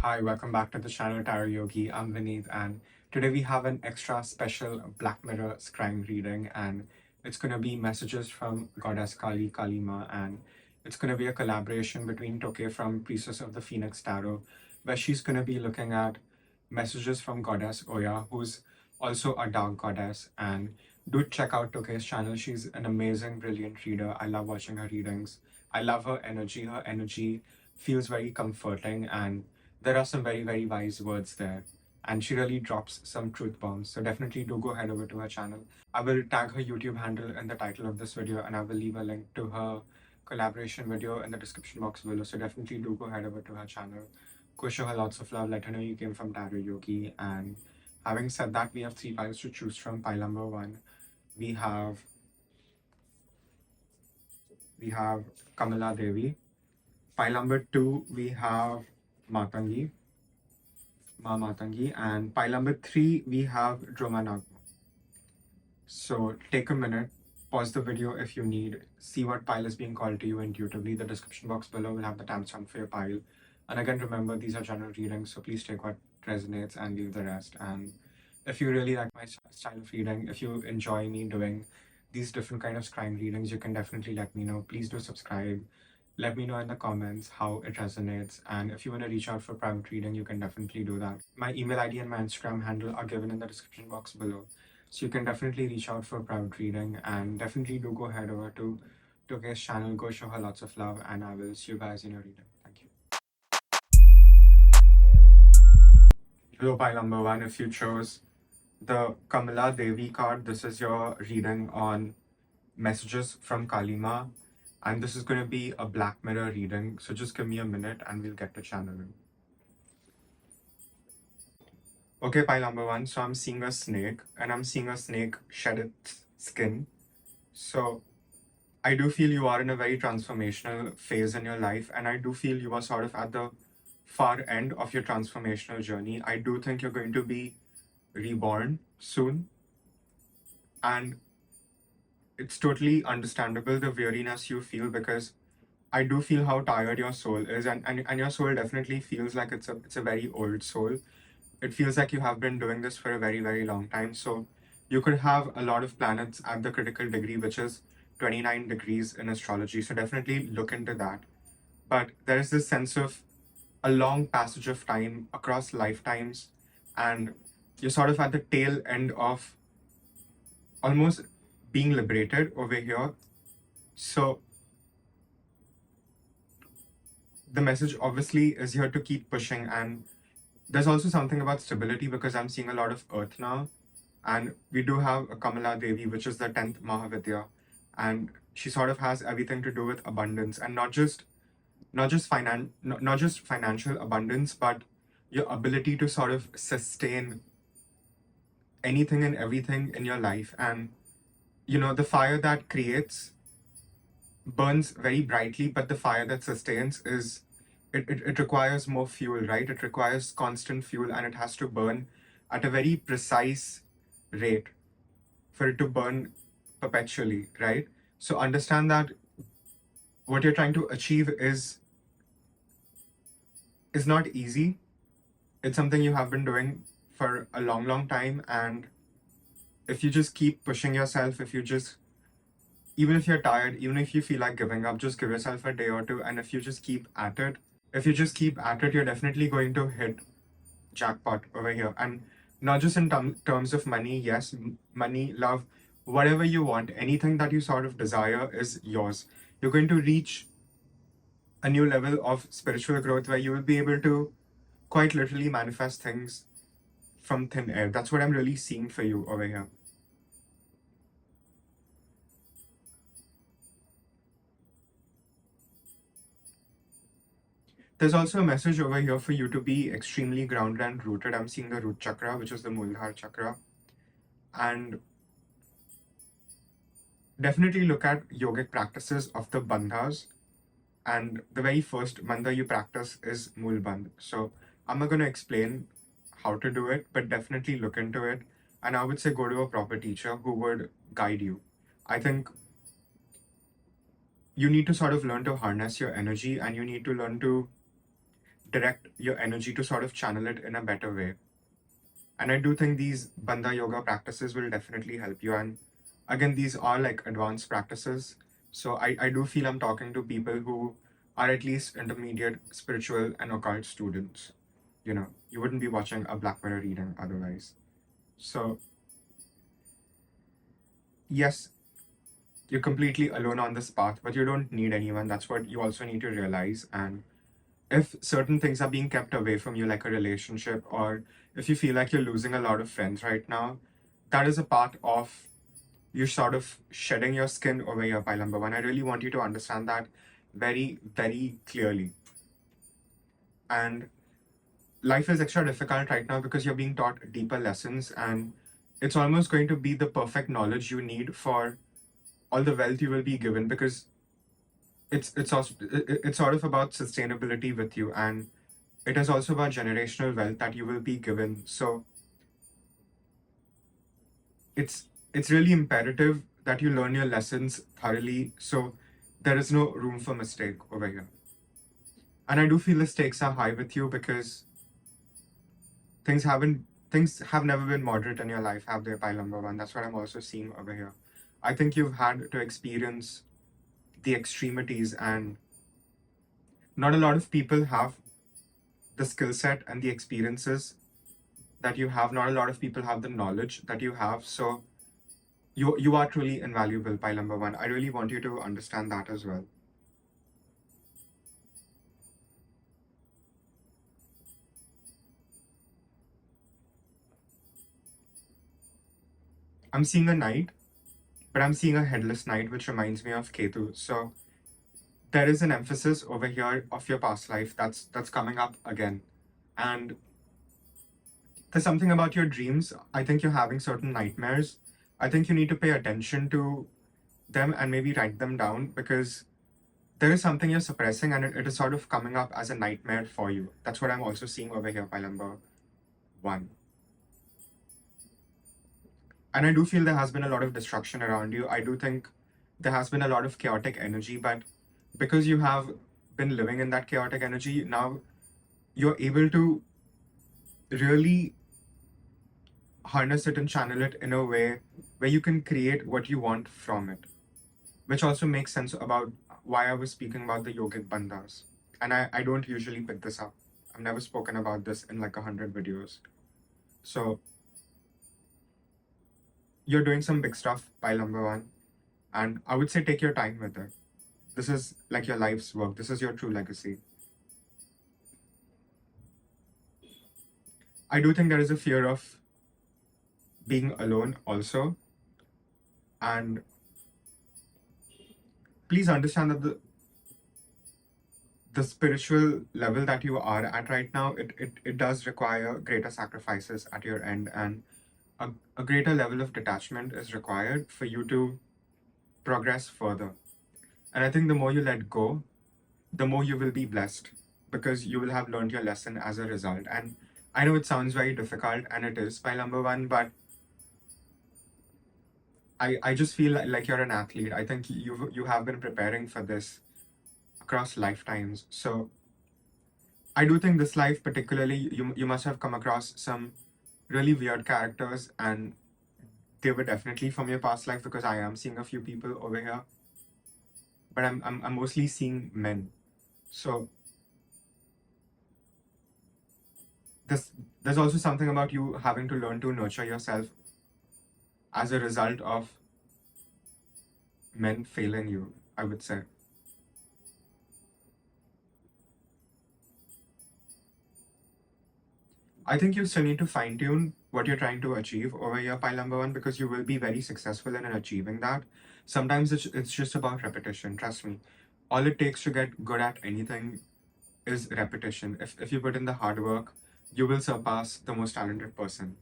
Hi, welcome back to the channel Tarot Yogi. I'm Vinit, and today we have an extra special Black Mirror Scrying reading, and it's going to be messages from Goddess Kali, Kalimaa, and it's going to be a collaboration between Toke from Priestess of the Phoenix Tarot, where she's going to be looking at messages from Goddess Oya, who's also a dark goddess. And do check out Toke's channel. She's an amazing, brilliant reader. I love watching her readings. I love her energy. Her energy feels very comforting, and there are some very, very wise words there. And she really drops some truth bombs. So definitely do go head over to her channel. I will tag her YouTube handle in the title of this video, and I will leave a link to her collaboration video in the description box below. So definitely do go head over to her channel. Go show her lots of love. Let her know you came from Tarot Yogi. And having said that, we have 3 piles to choose from. Pile number 1, we have Kamala Devi. Pile number 2, we have Matangi. Matangi, and pile number 3 we have Dromanag. So take a minute, pause the video if you need, see what pile is being called to you intuitively. The description box below will have the timestamp for your pile. And again, remember, these are general readings, so please take what resonates and leave the rest. And if you really like my style of reading, if you enjoy me doing these different kind of scrying readings, you can definitely let me know. Please do subscribe. Let me know in the comments how it resonates. And if you want to reach out for private reading, you can definitely do that. My email ID and my Instagram handle are given in the description box below. So you can definitely reach out for private reading, and definitely do go head over to Toke's channel. Go show her lots of love, and I will see you guys in your reading. Thank you. Hello, pile number 1. If you chose the Kamala Devi card, this is your reading on messages from Kalimaa. And this is going to be a Black Mirror reading. So just give me a minute and we'll get to channeling. Okay, pile number 1. So I'm seeing a snake, and I'm seeing a snake shed its skin. So I do feel you are in a very transformational phase in your life, and I do feel you are sort of at the far end of your transformational journey. I do think you're going to be reborn soon, and it's totally understandable the weariness you feel, because I do feel how tired your soul is, and your soul definitely feels like it's a very old soul. It feels like you have been doing this for a very, very long time. So you could have a lot of planets at the critical degree, which is 29 degrees in astrology. So definitely look into that. But there is this sense of a long passage of time across lifetimes, and you're sort of at the tail end of almost being liberated over here. So the message obviously is here to keep pushing, and there's also something about stability, because I'm seeing a lot of earth now, and we do have a Kamala Devi, which is the 10th Mahavidya, and she sort of has everything to do with abundance, and not just financial abundance, but your ability to sort of sustain anything and everything in your life. And the fire that creates burns very brightly, but the fire that sustains is it requires more fuel, right? It requires constant fuel, and it has to burn at a very precise rate for it to burn perpetually, right? So understand that what you're trying to achieve is not easy. It's something you have been doing for a long, long time, and if you just keep pushing yourself, even if you're tired, even if you feel like giving up, just give yourself a day or two, and if you just keep at it, you're definitely going to hit jackpot over here. And not just in terms of money. Yes, money, love, whatever you want, anything that you sort of desire is yours. You're going to reach a new level of spiritual growth, where you will be able to quite literally manifest things from thin air. That's what I'm really seeing for you over here. There's also a message over here for you to be extremely grounded and rooted. I'm seeing the root chakra, which is the Muladhara chakra. And definitely look at yogic practices of the bandhas. And the very first bandha you practice is Mool Bandh. So I'm not going to explain how to do it, but definitely look into it. And I would say go to a proper teacher who would guide you. I think you need to sort of learn to harness your energy, and you need to learn to direct your energy to sort of channel it in a better way. And I do think these bandha yoga practices will definitely help you. And again, these are like advanced practices. So I do feel I'm talking to people who are at least intermediate spiritual and occult students. You wouldn't be watching a Black Mirror reading otherwise. So, yes, you're completely alone on this path, but you don't need anyone. That's what you also need to realize. And if certain things are being kept away from you, like a relationship, or if you feel like you're losing a lot of friends right now, that is a part of you sort of shedding your skin over your pile number one. I really want you to understand that very, very clearly. And life is extra difficult right now because you're being taught deeper lessons, and it's almost going to be the perfect knowledge you need for all the wealth you will be given, because it's sort of about sustainability with you, and it is also about generational wealth that you will be given. So it's really imperative that you learn your lessons thoroughly, so there is no room for mistake over here. And I do feel the stakes are high with you because things have never been moderate in your life, have they, pile number one? That's what I'm also seeing over here. I think you've had to experience the extremities, and not a lot of people have the skill set and the experiences that you have. Not a lot of people have the knowledge that you have. So you are truly invaluable, pile number one. I really want you to understand that as well. I'm seeing a knight, but I'm seeing a headless knight, which reminds me of Ketu. So there is an emphasis over here of your past life that's coming up again. And there's something about your dreams. I think you're having certain nightmares. I think you need to pay attention to them and maybe write them down, because there is something you're suppressing, and it is sort of coming up as a nightmare for you. That's what I'm also seeing over here, pile number one. And I do feel there has been a lot of destruction around you. I do think there has been a lot of chaotic energy, but because you have been living in that chaotic energy, now you're able to really harness it and channel it in a way where you can create what you want from it, which also makes sense about why I was speaking about the yogic bandhas. And I don't usually pick this up. I've never spoken about this in like 100 videos. So you're doing some big stuff, pile number one. And I would say take your time with it. This is like your life's work. This is your true legacy. I do think there is a fear of being alone also. And please understand that the spiritual level that you are at right now, it does require greater sacrifices at your end, and a greater level of detachment is required for you to progress further. And I think the more you let go, the more you will be blessed, because you will have learned your lesson as a result. And I know it sounds very difficult, and it is, by number one, but I just feel like you're an athlete. I think you have been preparing for this across lifetimes. So I do think this life particularly, you must have come across some really weird characters, and they were definitely from your past life, because I am seeing a few people over here, but I'm mostly seeing men. So this there's also something about you having to learn to nurture yourself as a result of men failing you, I would say. I think you still need to fine tune what you're trying to achieve over here, pile number one, because you will be very successful in achieving that. Sometimes it's just about repetition. Trust me. All it takes to get good at anything is repetition. If you put in the hard work, you will surpass the most talented person,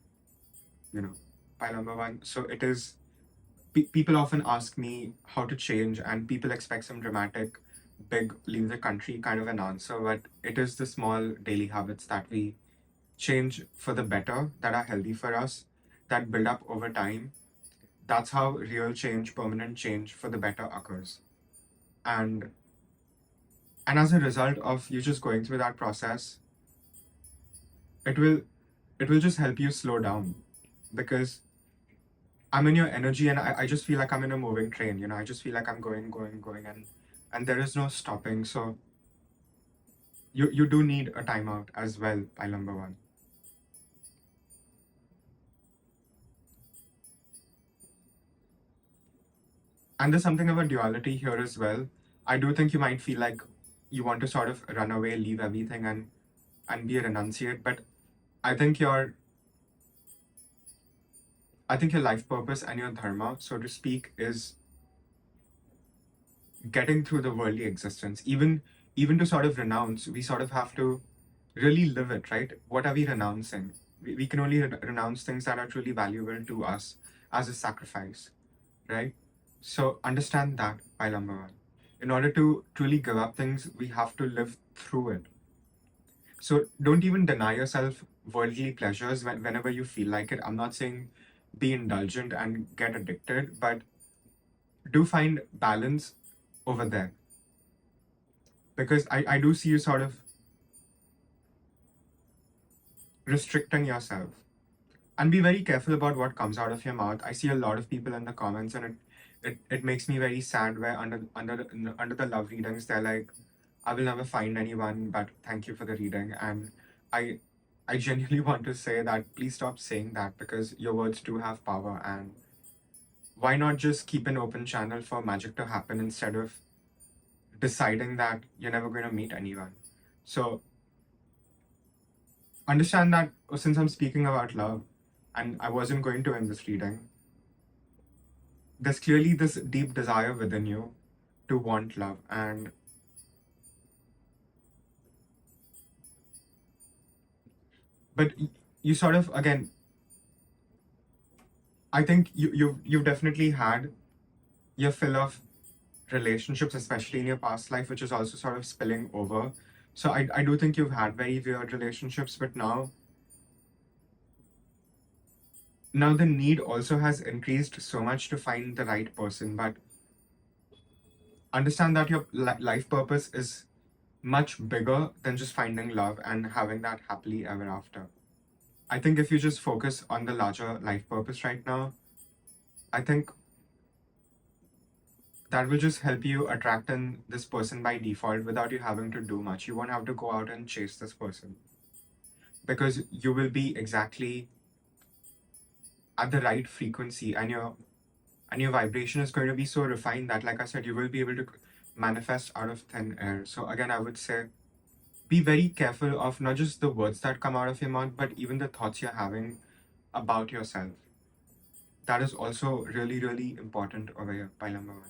you know, pile number one. So it is, people often ask me how to change, and people expect some dramatic, big, leave the country kind of an answer. But it is the small daily habits that we change for the better, that are healthy for us, that build up over time. That's how real change, permanent change for the better occurs. And And as a result of you just going through that process, it will just help you slow down, because I'm in your energy, and I just feel like I'm in a moving train, I just feel like I'm going, and there is no stopping. So you do need a timeout as well, pile number one. And there's something about duality here as well. I do think you might feel like you want to sort of run away, leave everything, and be a renunciate. But I think your life purpose and your dharma, so to speak, is getting through the worldly existence. Even to sort of renounce, we sort of have to really live it, right? What are we renouncing? We can only renounce things that are truly valuable to us as a sacrifice, right? So understand that, pile number one. In order to truly give up things, we have to live through it. So don't even deny yourself worldly pleasures whenever you feel like it. I'm not saying be indulgent and get addicted, but do find balance over there. Because I do see you sort of restricting yourself. And be very careful about what comes out of your mouth. I see a lot of people in the comments, and it makes me very sad, where under the love readings they're like, I will never find anyone, but thank you for the reading. And I I genuinely want to say that please stop saying that, because your words do have power, and why not just keep an open channel for magic to happen instead of deciding that you're never going to meet anyone. So understand that, since I'm speaking about love and I wasn't going to end this reading, there's clearly this deep desire within you to want love. And but you sort of, again, I think you've definitely had your fill of relationships, especially in your past life, which is also sort of spilling over. So I do think you've had very weird relationships, but now the need also has increased so much to find the right person. But understand that your life purpose is much bigger than just finding love and having that happily ever after. I think if you just focus on the larger life purpose right now, I think that will just help you attract in this person by default without you having to do much. You won't have to go out and chase this person, because you will be exactly at the right frequency, and your vibration is going to be so refined that, like I said, you will be able to manifest out of thin air. So again, I would say be very careful of not just the words that come out of your mouth, but even the thoughts you're having about yourself. That is also really, really important over here, pile number one.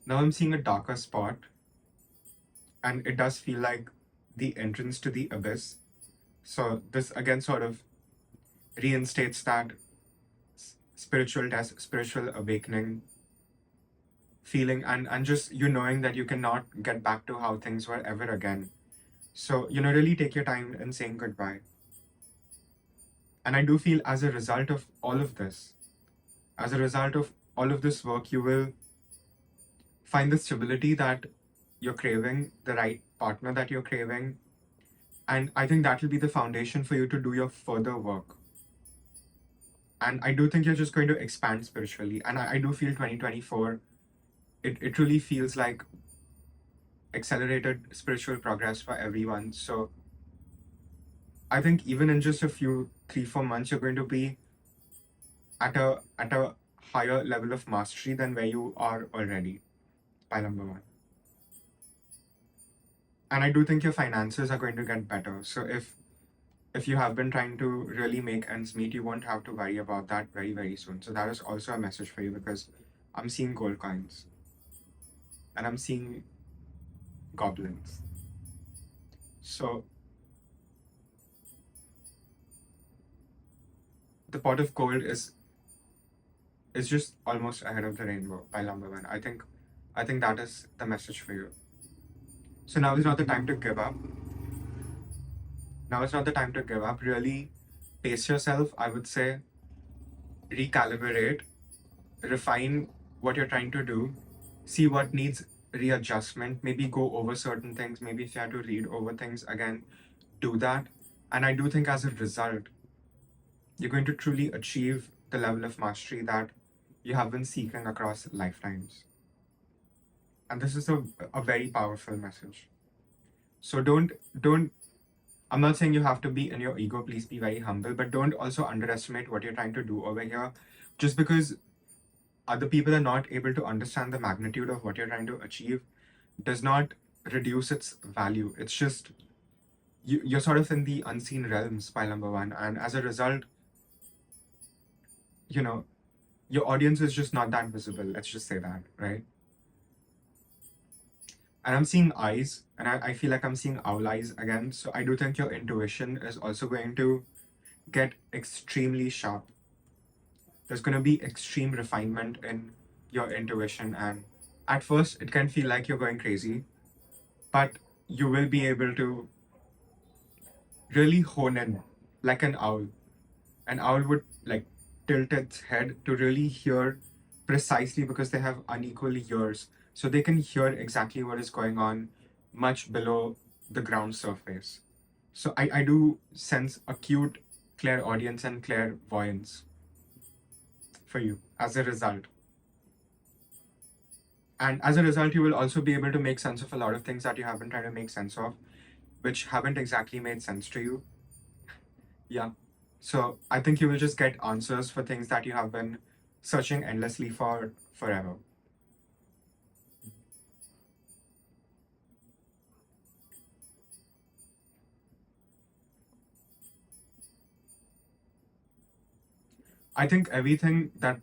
Now I'm seeing a darker spot, and it does feel like the entrance to the abyss. So this again sort of reinstates that spiritual test, spiritual awakening feeling, and just you knowing that you cannot get back to how things were ever again. So, really take your time in saying goodbye. And I do feel, as a result of all of this, as a result of all of this work, you will find the stability that you're craving, the right partner that you're craving. And I think that will be the foundation for you to do your further work. And I do think you're just going to expand spiritually. And I do feel 2024, it really feels like accelerated spiritual progress for everyone. So I think even in just a few 3-4 months, you're going to be at a higher level of mastery than where you are already, by number one. And I do think your finances are going to get better. So if you have been trying to really make ends meet, you won't have to worry about that very, very soon. So that is also a message for you, because I'm seeing gold coins and I'm seeing goblins. So the pot of gold is just almost ahead of the rainbow, by number one. I think that is the message for you. So now is not the time to give up. Now is not the time to give up. Really pace yourself. I would say recalibrate, refine what you're trying to do, see what needs readjustment, maybe go over certain things, maybe if you have to read over things again, do that. And I do think as a result, you're going to truly achieve the level of mastery that you have been seeking across lifetimes. And this is a very powerful message. So don't I'm not saying you have to be in your ego, please be very humble, but don't also underestimate what you're trying to do over here. Just because other people are not able to understand the magnitude of what you're trying to achieve does not reduce its value. It's just you're sort of in the unseen realms, pile number one. And as a result, you know, your audience is just not that visible. Let's just say that, right? And I'm seeing eyes, and I feel like I'm seeing owl eyes again. So I do think your intuition is also going to get extremely sharp. There's going to be extreme refinement in your intuition. And at first, it can feel like you're going crazy, but you will be able to really hone in like an owl. An owl would like tilt its head to really hear precisely because they have unequal ears. So they can hear exactly what is going on much below the ground surface. So I do sense acute clairaudience and clairvoyance for you as a result. And as a result, you will also be able to make sense of a lot of things that you have been trying to make sense of, which haven't exactly made sense to you. Yeah. So I think you will just get answers for things that you have been searching endlessly for forever. I think everything that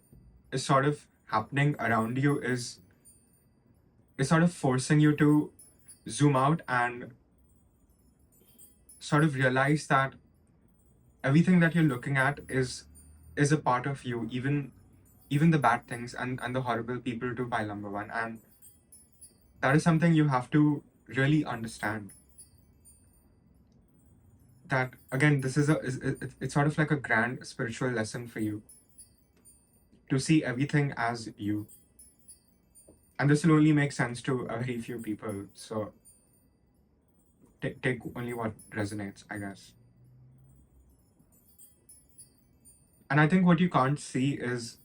is sort of happening around you is sort of forcing you to zoom out and sort of realize that everything that you're looking at is a part of you, even the bad things and the horrible people too, by number one. And that is something you have to really understand. That again, this is it's sort of like a grand spiritual lesson for you to see everything as you. And this will only make sense to a very few people. So take only what resonates, I guess. And I think what you can't see is,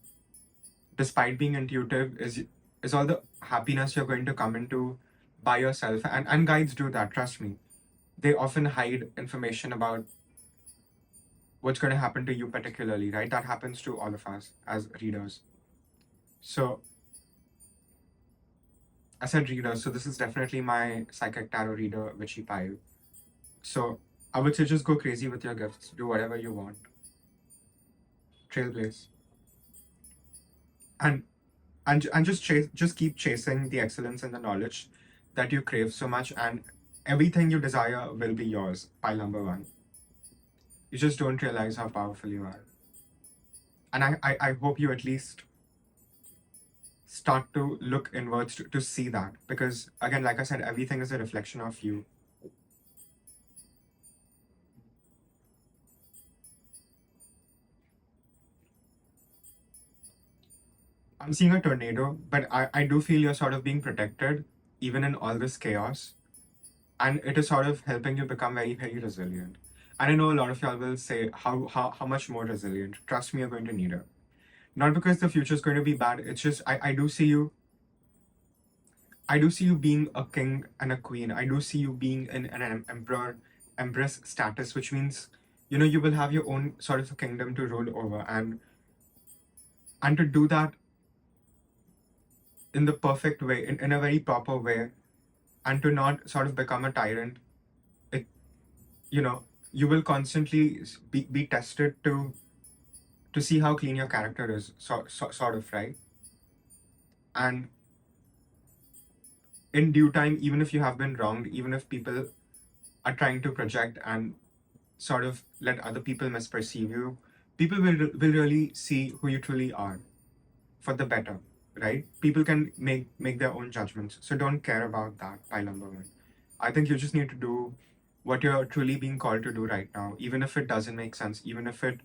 despite being intuitive, is all the happiness you're going to come into by yourself. And guides do that, trust me. They often hide information about what's going to happen to you particularly, right? That happens to all of us as readers. So I said reader, so this is definitely my psychic tarot reader, witchy pile. So I would say just go crazy with your gifts. Do whatever you want. Trailblaze. And and just keep chasing the excellence and the knowledge that you crave so much, and everything you desire will be yours. Pile number one. You just don't realize how powerful you are. And I hope you at least start to look inwards to see that. Because again, like I said, everything is a reflection of you. I'm seeing a tornado, but I do feel you're sort of being protected even in all this chaos. And it is sort of helping you become very, very resilient. And I know a lot of y'all will say, how much more resilient? Trust me, you're going to need it. Not because the future is going to be bad. It's just I do see you being a king and a queen. I do see you being in an emperor, empress status, which means, you will have your own sort of a kingdom to rule over, and to do that in the perfect way, in a very proper way, and to not sort of become a tyrant. It you know you will constantly be tested to see how clean your character is, sort of, right? And in due time, even if you have been wronged, even if people are trying to project and sort of let other people misperceive you, people will really see who you truly are for the better, right? People can make their own judgments, so don't care about that. Pile number one. I think you just need to do what you're truly being called to do right now, even if it doesn't make sense, even if it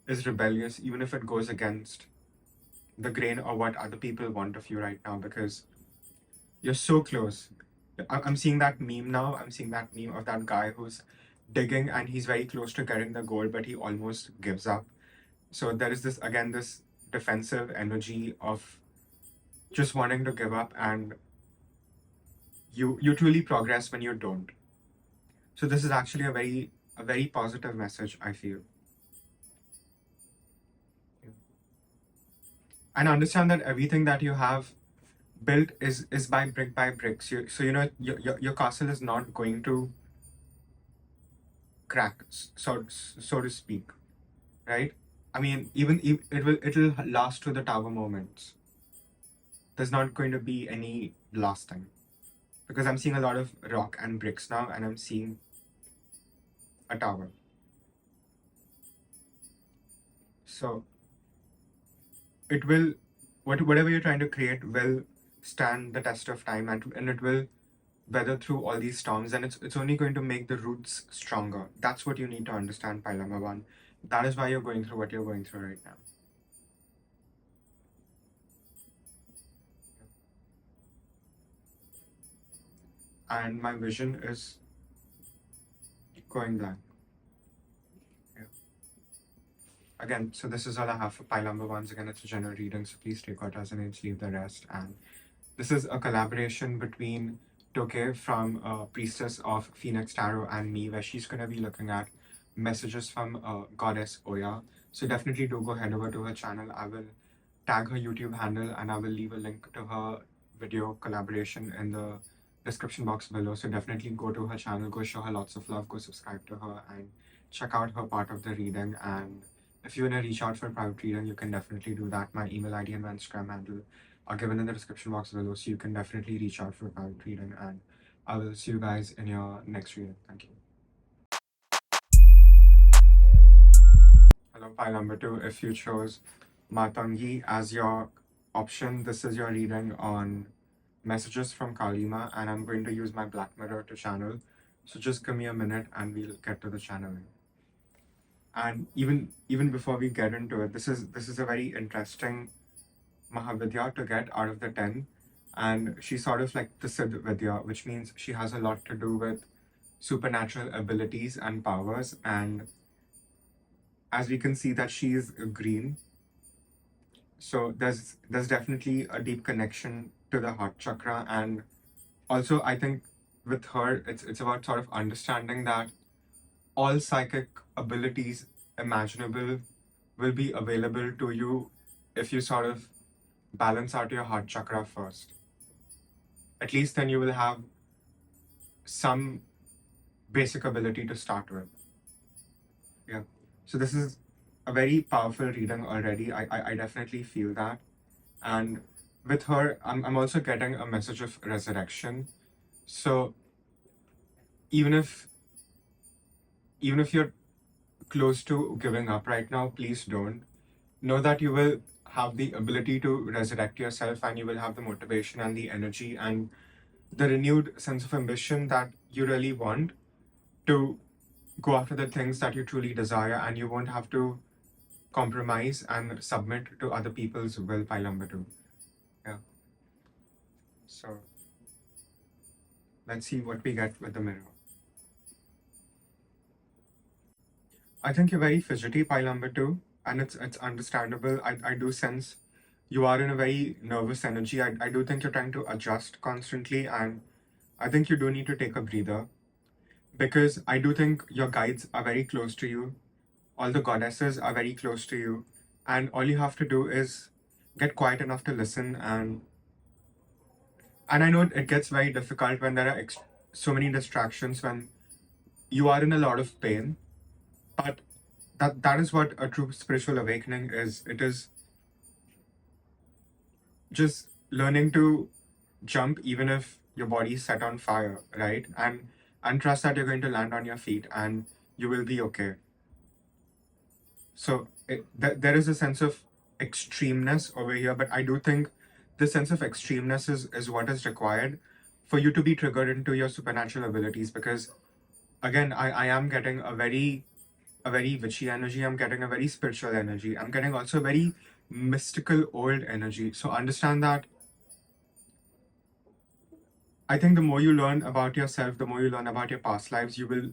is rebellious, even if it goes against the grain or what other people want of you right now, because You're so close. I'm seeing that meme now. I'm seeing that meme of that guy who's digging and he's very close to getting the gold, but he almost gives up. So there is this, again, this defensive energy of just wanting to give up, and you truly progress when you don't. So this is actually a very positive message, I feel. And understand that everything that you have built is by bricks. So your castle is not going to crack, so to speak, right? I mean, even if it'll last to the tower moments. There's not going to be any blasting because I'm seeing a lot of rock and bricks now, and I'm seeing a tower. So it will, whatever you're trying to create will stand the test of time, and it will weather through all these storms, and it's only going to make the roots stronger. That's what you need to understand, Pailama One. That is why you're going through what you're going through right now. And my vision is going blank. Yeah. Again, so this is all I have for pile number ones. Again, it's a general reading, so please take what resonates, leave the rest. And this is a collaboration between Toke from Priestess of Phoenix Tarot and me, where she's going to be looking at messages from Goddess Oya. So definitely do go head over to her channel. I will tag her YouTube handle and I will leave a link to her video collaboration in the description box below. So definitely go to her channel, go show her lots of love, go subscribe to her and check out her part of the reading. And if you want to reach out for private reading, you can definitely do that. My email ID and my Instagram handle are given in the description box below, so you can definitely reach out for private reading. And I will see you guys in your next reading. Thank you. Hello, pile number 2. If you chose Matangi as your option, this is your reading on messages from Kalimaa, and I'm going to use my black mirror to channel. So just give me a minute and we'll get to the channeling. And even before we get into it, this is a very interesting Mahavidya to get out of the 10. And she's sort of like the Siddh Vidya, which means she has a lot to do with supernatural abilities and powers. And as we can see that she is green, so there's definitely a deep connection to the heart chakra. And also I think with her it's about sort of understanding that all psychic abilities imaginable will be available to you if you sort of balance out your heart chakra first. At least then you will have some basic ability to start with. Yeah. So this is a very powerful reading already. I definitely feel that. And with her, I'm also getting a message of resurrection. So even if you're close to giving up right now, please don't. Know that you will have the ability to resurrect yourself, and you will have the motivation and the energy and the renewed sense of ambition that you really want to go after the things that you truly desire, and you won't have to compromise and submit to other people's will, pile number 2. Yeah. So let's see what we get with the mirror. I think you're very fidgety, pile number 2, and it's understandable. I do sense you are in a very nervous energy. I do think you're trying to adjust constantly, and I think you do need to take a breather, because I do think your guides are very close to you. All the goddesses are very close to you, and all you have to do is get quiet enough to listen. And I know it gets very difficult when there are so many distractions, when you are in a lot of pain, but that is what a true spiritual awakening is. It is just learning to jump even if your body is set on fire, right? And trust that you're going to land on your feet and you will be okay. So there is a sense of extremeness over here, but I do think the sense of extremeness is what is required for you to be triggered into your supernatural abilities. Because again, I am getting a very witchy energy. I'm getting a very spiritual energy. I'm getting also a very mystical old energy. So understand that I think the more you learn about yourself, the more you learn about your past lives, you will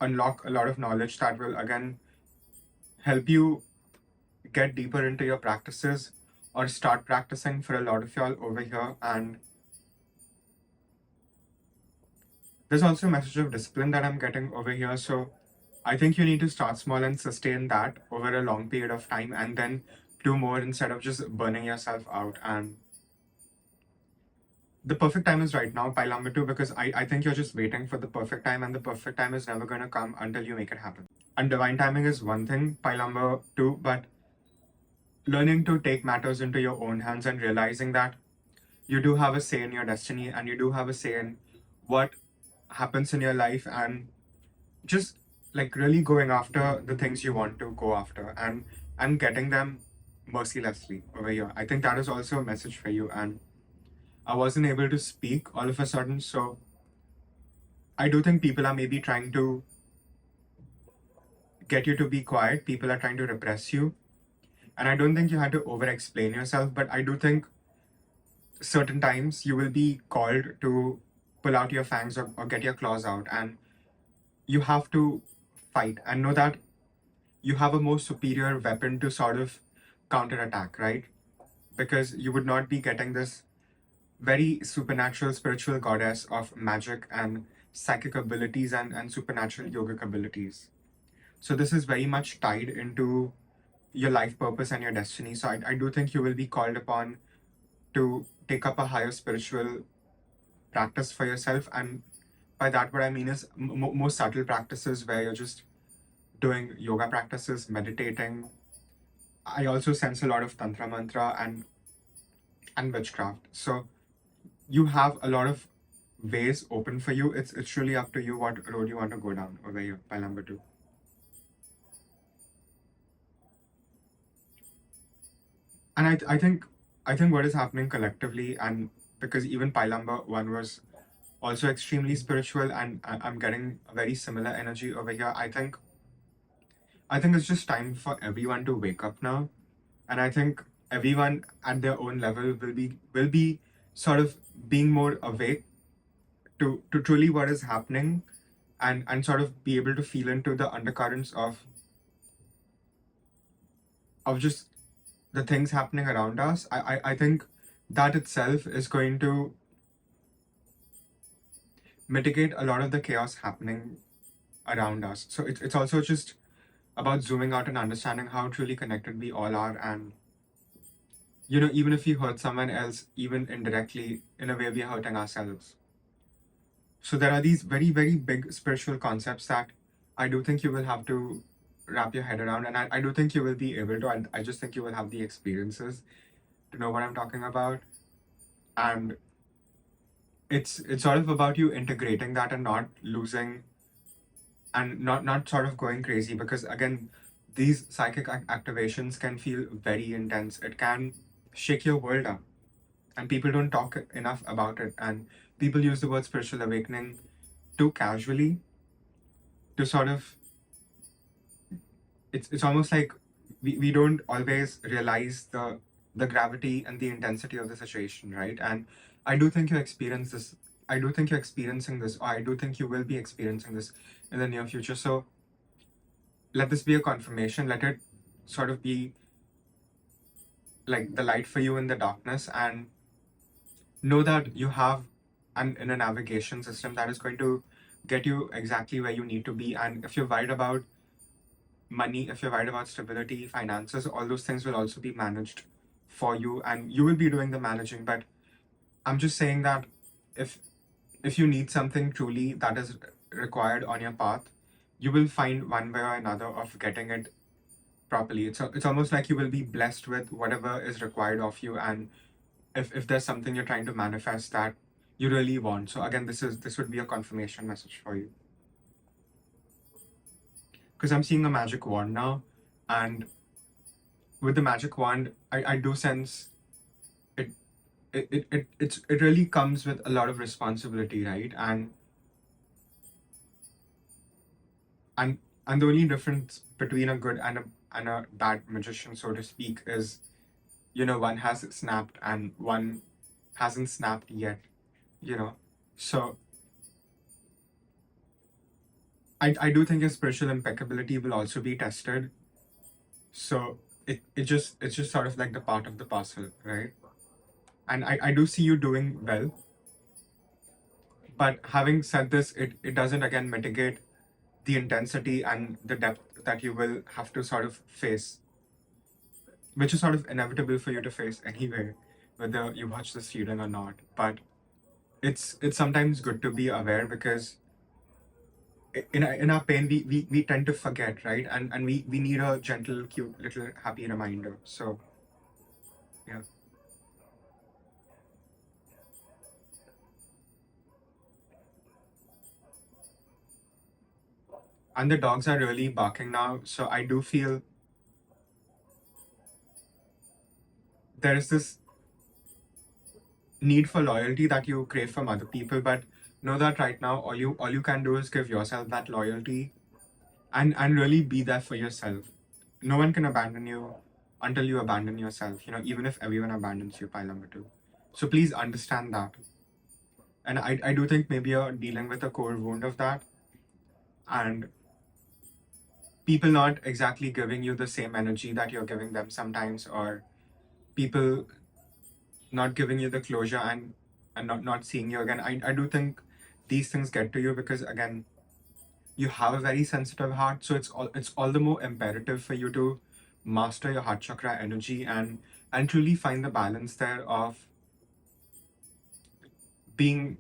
unlock a lot of knowledge that will again help you get deeper into your practices or start practicing for a lot of y'all over here. And there's also a message of discipline that I'm getting over here. So I think you need to start small and sustain that over a long period of time and then do more instead of just burning yourself out. And the perfect time is right now, pile number two, because I think you're just waiting for the perfect time, and the perfect time is never going to come until you make it happen. And divine timing is one thing, pile number two, but learning to take matters into your own hands and realizing that you do have a say in your destiny and you do have a say in what happens in your life, and just like really going after the things you want to go after and getting them mercilessly over here. I think that is also a message for you. And I wasn't able to speak all of a sudden, so I do think people are maybe trying to get you to be quiet. People are trying to repress you. And I don't think you had to over explain yourself, but I do think certain times you will be called to pull out your fangs or get your claws out, and you have to fight and know that you have a more superior weapon to sort of counterattack, right? Because you would not be getting this very supernatural spiritual goddess of magic and psychic abilities and supernatural yogic abilities. So this is very much tied into your life purpose and your destiny. So I do think you will be called upon to take up a higher spiritual practice for yourself. And by that, what I mean is more subtle practices where you're just doing yoga practices, meditating. I also sense a lot of tantra mantra and witchcraft. So you have a lot of ways open for you. It's really up to you what road you want to go down over here, pile number two. And I think what is happening collectively, and because even pile number one was also extremely spiritual, and I'm getting a very similar energy over here. I think it's just time for everyone to wake up now, and I think everyone at their own level will be sort of being more awake to truly what is happening, and sort of be able to feel into the undercurrents of just the things happening around us. I think that itself is going to mitigate a lot of the chaos happening around us. So it's also just about zooming out and understanding how truly connected we all are. And even if we hurt someone else, even indirectly, in a way we are hurting ourselves. So there are these very, very big spiritual concepts that I do think you will have to wrap your head around, and I do think you will be able to. I just think you will have the experiences to know what I'm talking about. And it's sort of about you integrating that and not losing, and not sort of going crazy, because again, these psychic activations can feel very intense. It can shake your world up, and people don't talk enough about it, and people use the word spiritual awakening too casually to sort of, it's almost like we don't always realize the gravity and the intensity of the situation, right? And I do think you experience this. I do think you're experiencing this, or I do think you will be experiencing this in the near future. So let this be a confirmation. Let it sort of be like the light for you in the darkness, and know that you have an inner navigation system that is going to get you exactly where you need to be. And if you're worried about money, if you're worried about stability, finances, all those things will also be managed for you, and you will be doing the managing. But I'm just saying that if if you need something truly that is required on your path, you will find one way or another of getting it properly. It's almost like you will be blessed with whatever is required of you. And if there's something you're trying to manifest that you really want, so again, this would be a confirmation message for you, because I'm seeing a magic wand now. And with the magic wand, I do sense it it really comes with a lot of responsibility, right? And the only difference between a good and a bad magician, so to speak, is one has snapped and one hasn't snapped yet. you know. So I do think your spiritual impeccability will also be tested. So it's just sort of like the part of the parcel, right? And I do see you doing well. But having said this, it doesn't again mitigate the intensity and the depth that you will have to sort of face, which is sort of inevitable for you to face anyway, whether you watch this reading or not. But it's sometimes good to be aware because in our pain we tend to forget, right? And we need a gentle, cute, little happy reminder. So yeah. And the dogs are really barking now. So I do feel there is this need for loyalty that you crave from other people, but know that right now all you can do is give yourself that loyalty and really be there for yourself. No one can abandon you until you abandon yourself, even if everyone abandons you, pile number two. So please understand that. And I do think maybe you're dealing with a core wound of that, and people not exactly giving you the same energy that you're giving them sometimes, or people not giving you the closure and not seeing you again. I do think these things get to you because again, you have a very sensitive heart, so it's all the more imperative for you to master your heart chakra energy and truly find the balance there of being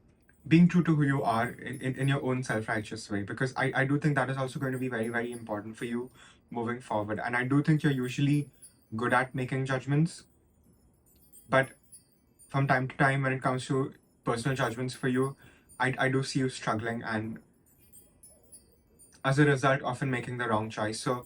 being true to who you are in your own self-righteous way, because I do think that is also going to be very, very important for you moving forward. And I do think you're usually good at making judgments, but from time to time when it comes to personal judgments for you, I do see you struggling, and as a result often making the wrong choice. So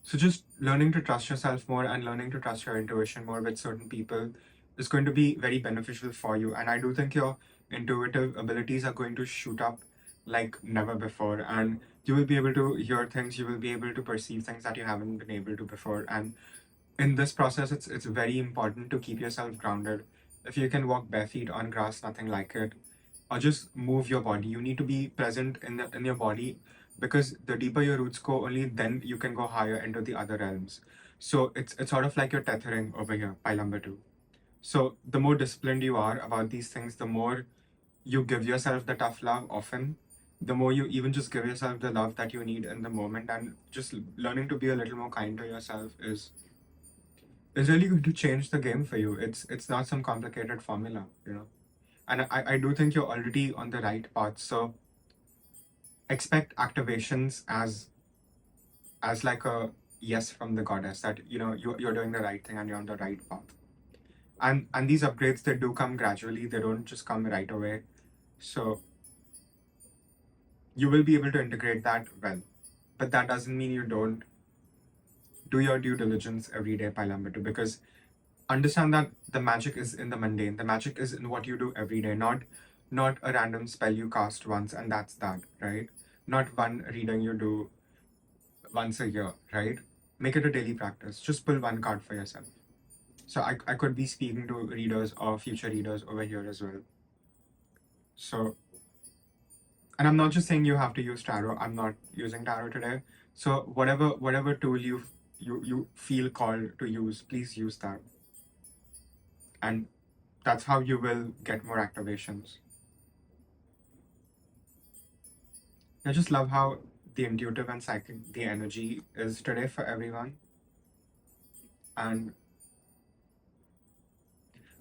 just learning to trust yourself more and learning to trust your intuition more with certain people is going to be very beneficial for you. And I do think your intuitive abilities are going to shoot up like never before. And you will be able to hear things, you will be able to perceive things that you haven't been able to before. And in this process, it's very important to keep yourself grounded. If you can walk bare feet on grass, nothing like it, or just move your body. You need to be present in your body, because the deeper your roots go, only then you can go higher into the other realms. So it's sort of like you're tethering over here, pile number two. So the more disciplined you are about these things, the more you give yourself the tough love often, the more you even just give yourself the love that you need in the moment. And just learning to be a little more kind to yourself is really going to change the game for you. It's not some complicated formula. And I do think you're already on the right path. So expect activations as like a yes from the goddess that you're doing the right thing and you're on the right path. And these upgrades, they do come gradually, they don't just come right away. So you will be able to integrate that well. But that doesn't mean you don't do your due diligence every day, Pailambatu, because understand that the magic is in the mundane. The magic is in what you do every day, not a random spell you cast once and that's that, right? Not one reading you do once a year, right? Make it a daily practice. Just pull one card for yourself. So I could be speaking to readers or future readers over here as well. So, and I'm not just saying you have to use tarot. I'm not using tarot today. So whatever tool you feel called to use, please use that. And that's how you will get more activations. I just love how the intuitive and psychic the energy is today for everyone. And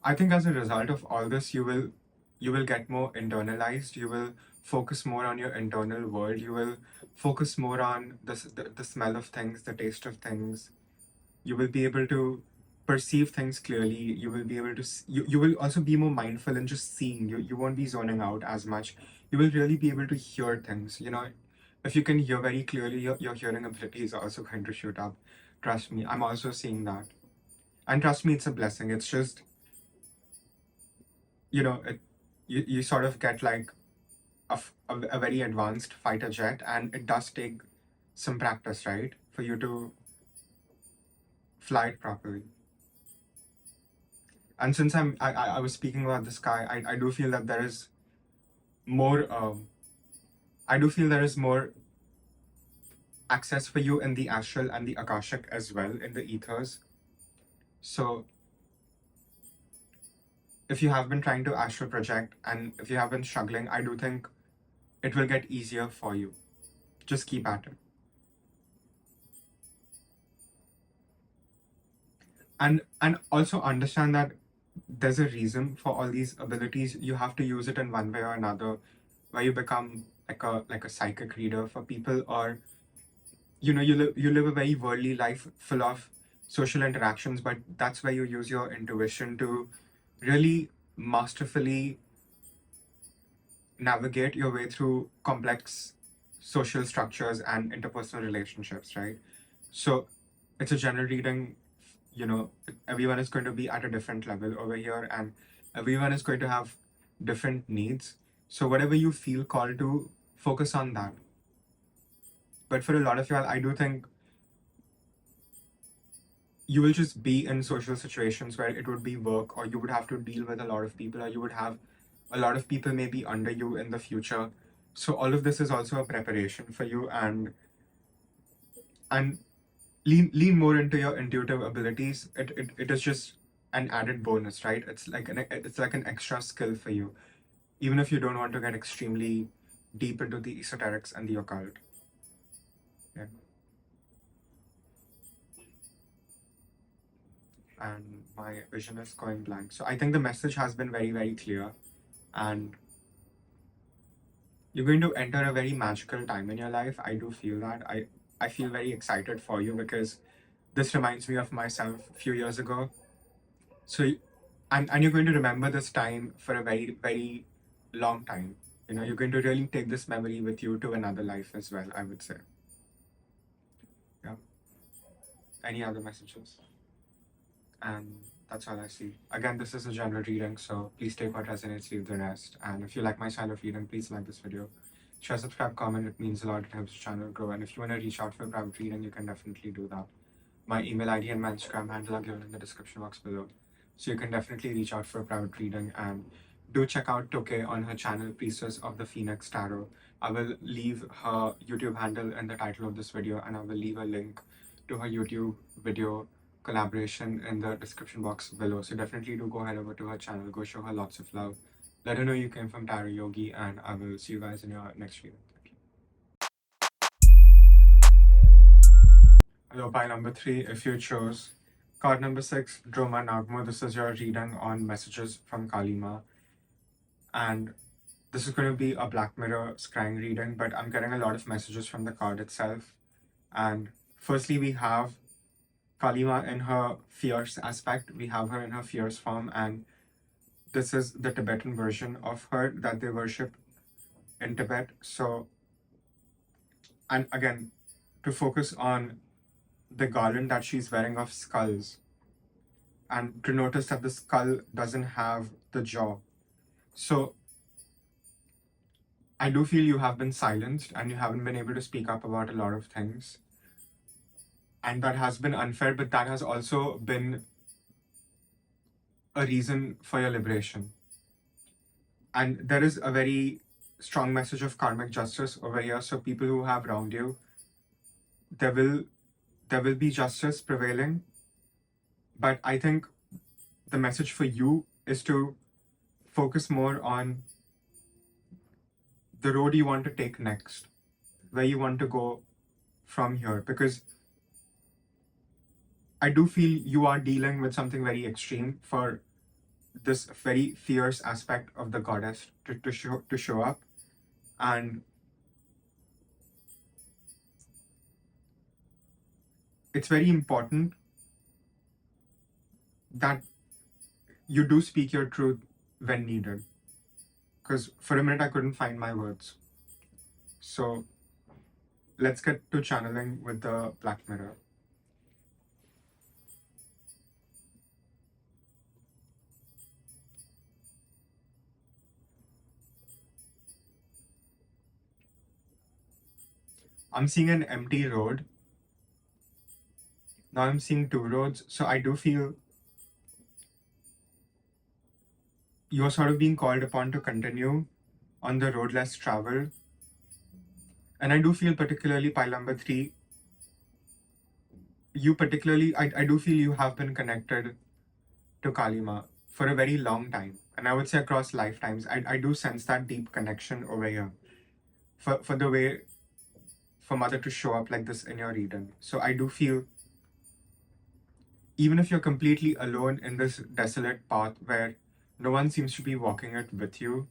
I think as a result of all this, you will get more internalized. You will focus more on your internal world. You will focus more on the smell of things, the taste of things. You will be able to perceive things clearly. You will be able to you will also be more mindful in just seeing. You won't be zoning out as much. You will really be able to hear things. If you can hear very clearly, your hearing ability is also going to shoot up. Trust me, I'm also seeing that. And trust me, it's a blessing. It's just, you sort of get like a very advanced fighter jet, and it does take some practice, right, for you to fly it properly. And since I was speaking about the sky, I do feel that there is more, I do feel there is more access for you in the astral and the akashic as well, in the ethers. So if you have been trying to astral project and if you have been struggling, I do think it will get easier for you. Just keep at it. And also understand that there's a reason for all these abilities. You have to use it in one way or another, where you become like a psychic reader for people, or you live a very worldly life full of social interactions, but that's where you use your intuition to really masterfully navigate your way through complex social structures and interpersonal relationships, right? So it's a general reading. Everyone is going to be at a different level over here, and everyone is going to have different needs. So whatever you feel called to, focus on that. But for a lot of y'all, I do think you will just be in social situations where it would be work, or you would have to deal with a lot of people, or you would have a lot of people maybe under you in the future. So all of this is also a preparation for you, and lean more into your intuitive abilities. It is just an added bonus, right? It's like an extra skill for you, even if you don't want to get extremely deep into the esoterics and the occult. Yeah. And my vision is going blank. So I think the message has been very, very clear, and you're going to enter a very magical time in your life. I do feel that. I feel very excited for you because this reminds me of myself a few years ago. So and you're going to remember this time for a very, very long time. You're going to really take this memory with you to another life as well, I would say. Yeah. Any other messages? And that's all I see. Again, this is a general reading, so please take what resonates, leave the rest. And if you like my style of reading, please like this video. Share, subscribe, comment. It means a lot. It helps the channel grow. And if you want to reach out for a private reading, you can definitely do that. My email ID and my Instagram handle are given in the description box below. So you can definitely reach out for a private reading. And do check out Toke on her channel, Priestess of the Phoenix Tarot. I will leave her YouTube handle in the title of this video, and I will leave a link to her YouTube video collaboration in the description box below. So definitely do go head over to her channel, go show her lots of love. Let her know you came from Tarot Yogi, and I will see you guys in your next video. Hello, pile number 3, if you chose card number 6, Droma Nagmo. This is your reading on messages from Kalimaa. And this is going to be a Black Mirror scrying reading, but I'm getting a lot of messages from the card itself. And firstly, we have Kalimaa in her fierce aspect. We have her in her fierce form, and this is the Tibetan version of her that they worship in Tibet. So, and again, to focus on the garland that she's wearing of skulls, and to notice that the skull doesn't have the jaw. So I do feel you have been silenced and you haven't been able to speak up about a lot of things. And that has been unfair, but that has also been a reason for your liberation. And there is a very strong message of karmic justice over here. So people who have wronged you, there will be justice prevailing. But I think the message for you is to focus more on the road you want to take next, where you want to go from here, because I do feel you are dealing with something very extreme for this very fierce aspect of the goddess to show up. And it's very important that you do speak your truth when needed, because for a minute I couldn't find my words. So let's get to channeling with the Black Mirror. I'm seeing an empty road. Now I'm seeing 2 roads. So I do feel you're sort of being called upon to continue, on the road less traveled. And I do feel particularly pile number 3, you particularly, I do feel you have been connected to Kalimaa for a very long time. And I would say across lifetimes, I do sense that deep connection over here for the way for Mother to show up like this in your reading. So I do feel even if you're completely alone in this desolate path where no one seems to be walking it with you,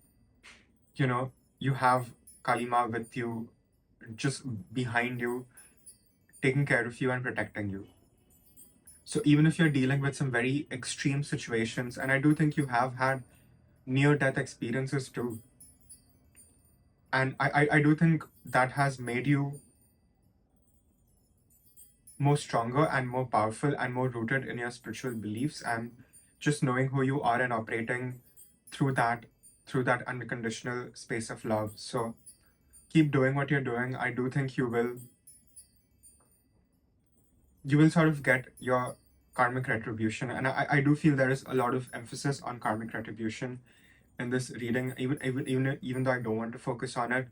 you know, you have Kalimaa with you, just behind you, taking care of you and protecting you. So even if you're dealing with some very extreme situations, and I do think you have had near death experiences too, and I do think that has made you more stronger and more powerful and more rooted in your spiritual beliefs, and just knowing who you are and operating through that unconditional space of love. So keep doing what you're doing. I do think you will sort of get your karmic retribution, and I do feel there is a lot of emphasis on karmic retribution in this reading, even though I don't want to focus on it.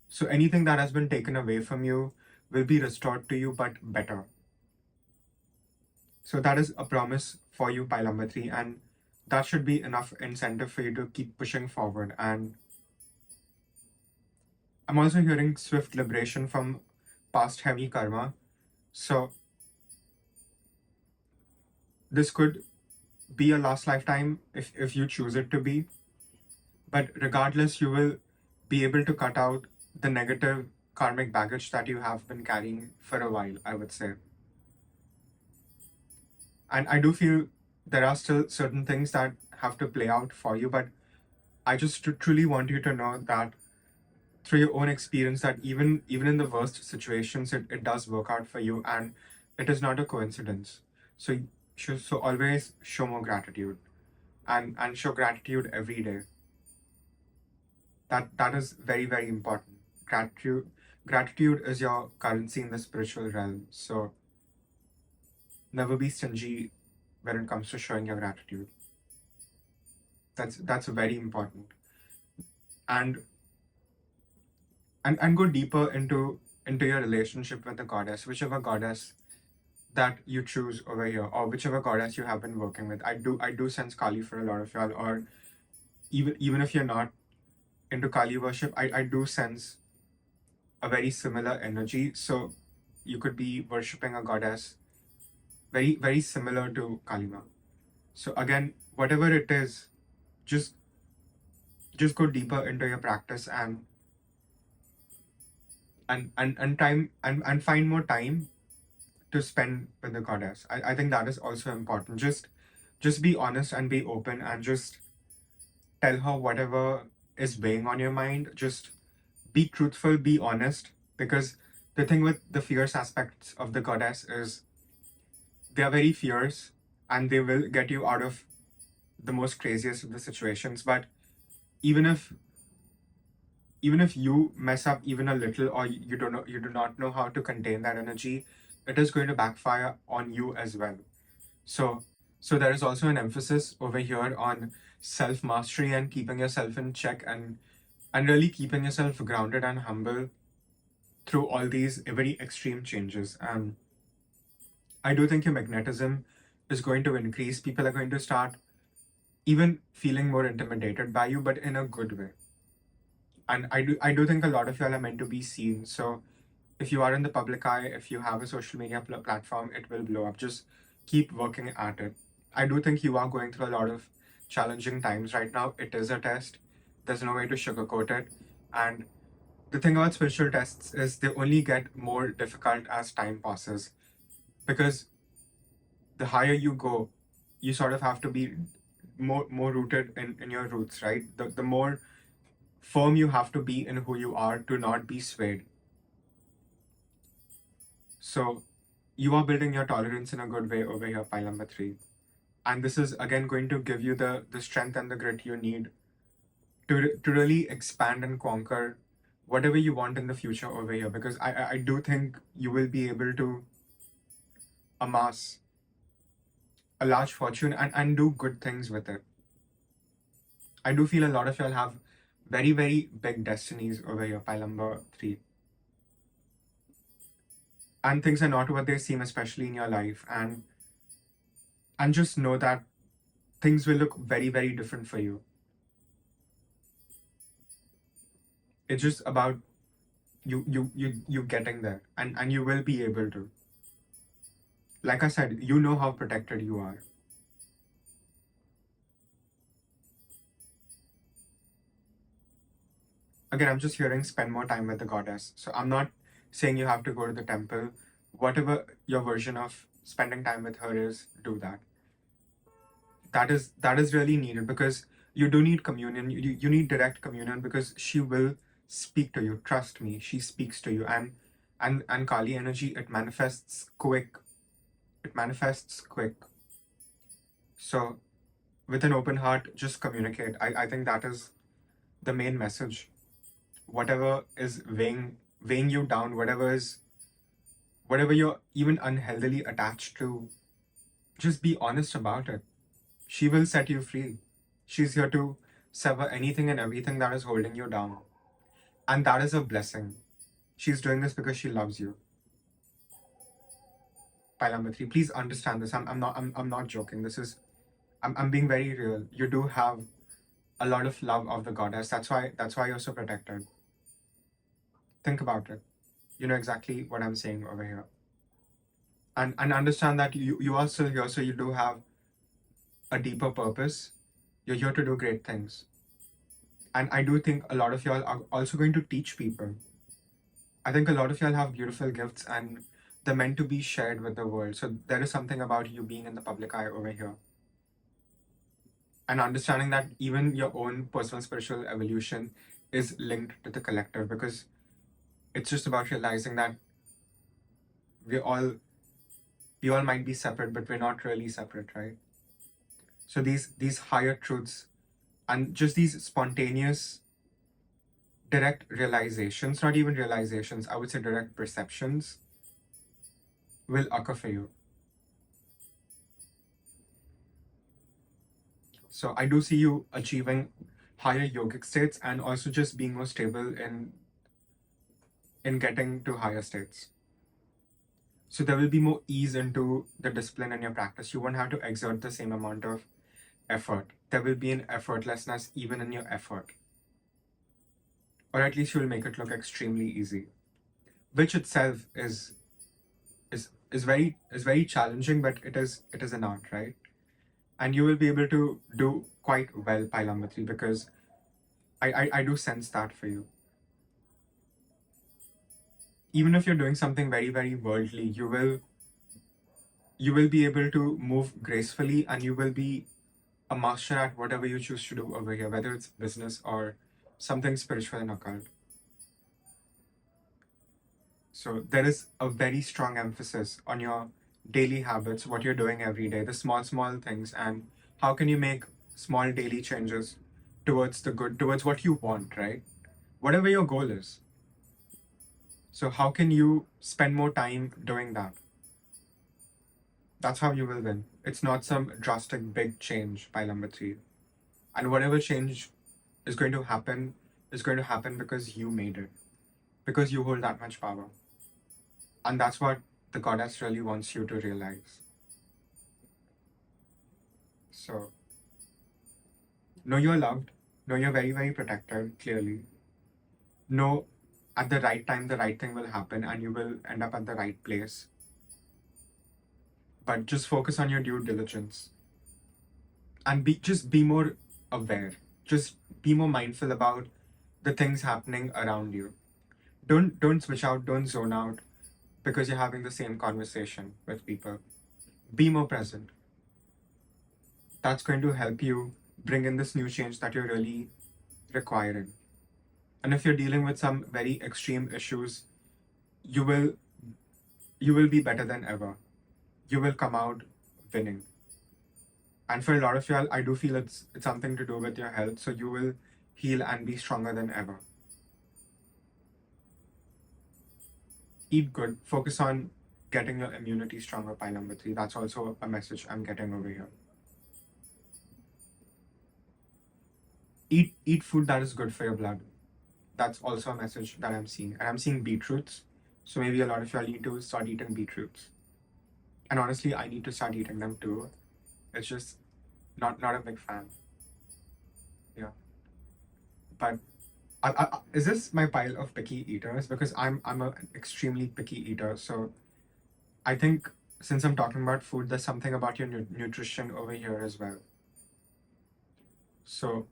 So anything that has been taken away from you will be restored to you, but better. So that is a promise for you, pile number 3, and that should be enough incentive for you to keep pushing forward. And I'm also hearing swift liberation from past heavy karma. So this could be a last lifetime if you choose it to be. But regardless, you will be able to cut out the negative karmic baggage that you have been carrying for a while, I would say. And I do feel there are still certain things that have to play out for you, but I just truly want you to know that through your own experience, that even in the worst situations, it does work out for you, and it is not a coincidence. So so always show more gratitude, and show gratitude every day. That is very, very important. Gratitude is your currency in the spiritual realm. So never be stingy when it comes to showing your gratitude. That's very important. And and go deeper into your relationship with the goddess, whichever goddess that you choose over here, or whichever goddess you have been working with. I do sense Kali for a lot of y'all, or even if you're not into Kali worship, I do sense a very similar energy. So you could be worshipping a goddess very, very similar to Kalimaa. So again, whatever it is, just just go deeper into your practice, and time and find more time to spend with the goddess. I think that is also important. Just be honest and be open, and just tell her whatever is weighing on your mind. Just be truthful, be honest, because the thing with the fierce aspects of the goddess is they are very fierce, and they will get you out of the most craziest of the situations. But even if even if you mess up even a little, or you do not know how to contain that energy, it is going to backfire on you as well. So so there is also an emphasis over here on self mastery and keeping yourself in check, and really keeping yourself grounded and humble through all these very extreme changes. And I do think your magnetism is going to increase. People are going to start even feeling more intimidated by you, but in a good way. And I do think a lot of y'all are meant to be seen. So if you are in the public eye, if you have a social media platform, it will blow up. Just keep working at it. I do think you are going through a lot of challenging times right now. It is a test. There's no way to sugarcoat it. And the thing about spiritual tests is they only get more difficult as time passes, because the higher you go, you sort of have to be more rooted in your roots, right? The more firm you have to be in who you are to not be swayed. So you are building your tolerance in a good way over here, pile number 3. And this is again going to give you the strength and the grit you need to really expand and conquer whatever you want in the future over here. Because I do think you will be able to amass a large fortune and do good things with it. I do feel a lot of y'all have Very, very big destinies over here, pile number 3. And things are not what they seem, especially in your life. And just know that things will look very, very different for you. It's just about you getting there, and you will be able to. Like I said, you know how protected you are. Again, I'm just hearing spend more time with the goddess. So I'm not saying you have to go to the temple. Whatever your version of spending time with her is, do that. That is really needed, because you do need communion. You need direct communion, because she will speak to you. Trust me, she speaks to you. And Kali energy, it manifests quick. It manifests quick. So with an open heart, just communicate. I think that is the main message. Whatever is weighing you down, whatever you're even unhealthily attached to, just be honest about it. She will set you free. She's here to sever anything and everything that is holding you down. And that is a blessing. She's doing this because she loves you. Pile number 3, please understand this. I'm not joking. I'm being very real. You do have a lot of love of the goddess. That's why you're so protected. Think about it. You know exactly what I'm saying over here. And understand that you are still here, so you do have a deeper purpose. You're here to do great things. And I do think a lot of y'all are also going to teach people. I think a lot of y'all have beautiful gifts, and they're meant to be shared with the world. So there is something about you being in the public eye over here. And understanding that even your own personal spiritual evolution is linked to the collective, because it's just about realizing that we all might be separate, but we're not really separate, right? So these higher truths and just these spontaneous direct realizations, not even realizations, I would say direct perceptions, will occur for you. So I do see you achieving higher yogic states, and also just being more stable in getting to higher states. So there will be more ease into the discipline in your practice. You won't have to exert the same amount of effort. There will be an effortlessness even in your effort. Or at least you will make it look extremely easy. Which itself is very challenging, but it is an art, right? And you will be able to do quite well, Pailamatri, because I do sense that for you. Even if you're doing something very, very worldly, you will be able to move gracefully, and you will be a master at whatever you choose to do over here, whether it's business or something spiritual and occult. So there is a very strong emphasis on your daily habits, what you're doing every day, the small, small things, and how can you make small daily changes towards the good, towards what you want, right? Whatever your goal is. So how can you spend more time doing that? That's how you will win. It's not some drastic big change, by number 3. And whatever change is going to happen is going to happen because you made it, because you hold that much power. And that's what the goddess really wants you to realize. So, know you're loved, know you're very, very protected, clearly. Know at the right time, the right thing will happen, and you will end up at the right place. But just focus on your due diligence, and just be more aware. Just be more mindful about the things happening around you. Don't switch out, don't zone out because you're having the same conversation with people. Be more present. That's going to help you bring in this new change that you're really requiring. And if you're dealing with some very extreme issues, you will be better than ever. You will come out winning. And for a lot of y'all, I do feel it's something to do with your health, so you will heal and be stronger than ever. Eat good. Focus on getting your immunity stronger, pile number 3. That's also a message I'm getting over here. eat food that is good for your blood. That's also a message that I'm seeing. And I'm seeing beetroots. So maybe a lot of y'all need to start eating beetroots. And honestly, I need to start eating them too. It's just not a big fan. Yeah. But is this my pile of picky eaters? Because I'm an extremely picky eater. So I think since I'm talking about food, there's something about your nutrition over here as well. So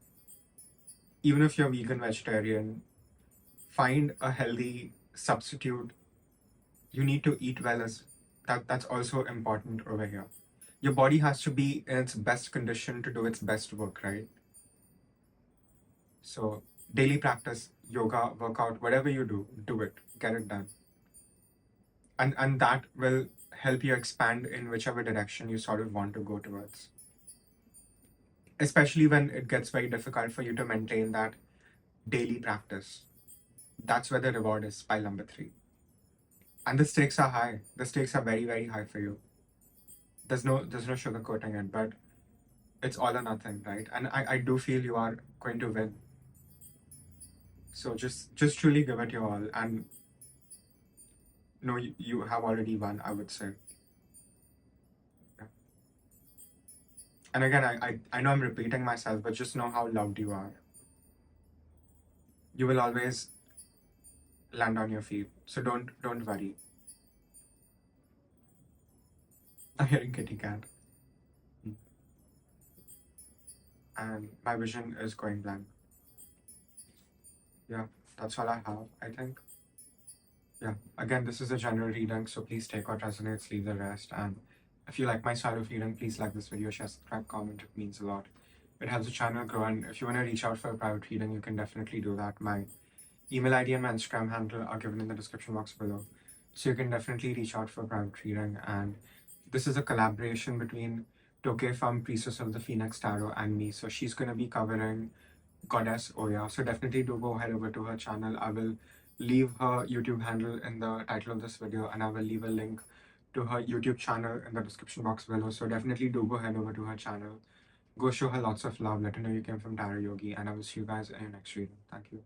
even if you're vegan, vegetarian, find a healthy substitute. You need to eat well as that's also important over here. Your body has to be in its best condition to do its best work, right? So daily practice, yoga, workout, whatever you do it, get it done. And that will help you expand in whichever direction you sort of want to go towards. Especially when it gets very difficult for you to maintain that daily practice. That's where the reward is, pile number 3. And the stakes are high. The stakes are very, very high for you. There's no sugarcoating it, but it's all or nothing, right? And I do feel you are going to win. So just truly give it your all, and no, you have already won, I would say. Yeah. And again, I know I'm repeating myself, but just know how loved you are. You will always land on your feet. So don't worry. I'm hearing kitty cat. And my vision is going blank. Yeah, that's all I have, I think. Yeah, again, this is a general reading, so please take what resonates, leave the rest. And if you like my style of reading, please like this video, share, subscribe, comment. It means a lot. It helps the channel grow. And if you want to reach out for a private reading, you can definitely do that. My email ID and my Instagram handle are given in the description box below. So you can definitely reach out for a private reading. And this is a collaboration between Toke from Priestess of the Phoenix Tarot and me. So she's going to be covering Goddess Oya. So definitely do go head over to her channel. I will leave her YouTube handle in the title of this video, and I will leave a link to her YouTube channel in the description box below. So definitely do go head over to her channel. Go show her lots of love. Let her know you came from Tarot Yogi, and I will see you guys in your next reading. Thank you.